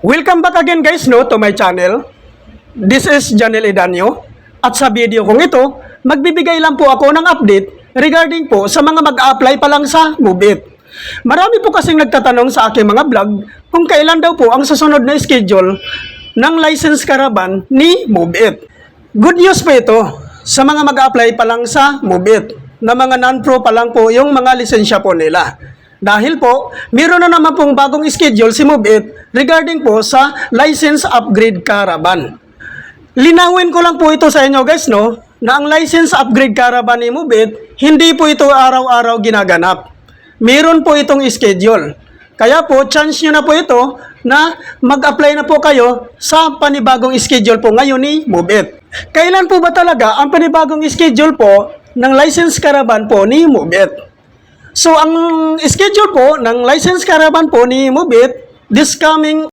Welcome back again guys to my channel. This is Janel Edanyo. At sa video kong ito, magbibigay lang po ako ng update regarding po sa mga mag-a-apply pa lang sa MoveIt. Marami po kasing nagtatanong sa aking mga vlog kung kailan daw po ang susunod na schedule ng license caravan ni MoveIt. Good news po ito sa mga mag-a-apply pa lang sa MoveIt na mga non-pro pa lang po yung mga lisensya po nila. Dahil po, meron na naman pong bagong schedule si MoveIt regarding po sa license upgrade caravan. Linawin ko lang po ito sa inyo guys na ang license upgrade caravan ni MoveIt, hindi po ito araw-araw ginaganap. Meron po itong schedule. Kaya po, chance nyo na po ito na mag-apply na po kayo sa panibagong schedule po ngayon ni MoveIt. Kailan po ba talaga ang panibagong schedule po ng license caravan po ni MoveIt? So, ang schedule po ng license caravan po ni MoveIt this coming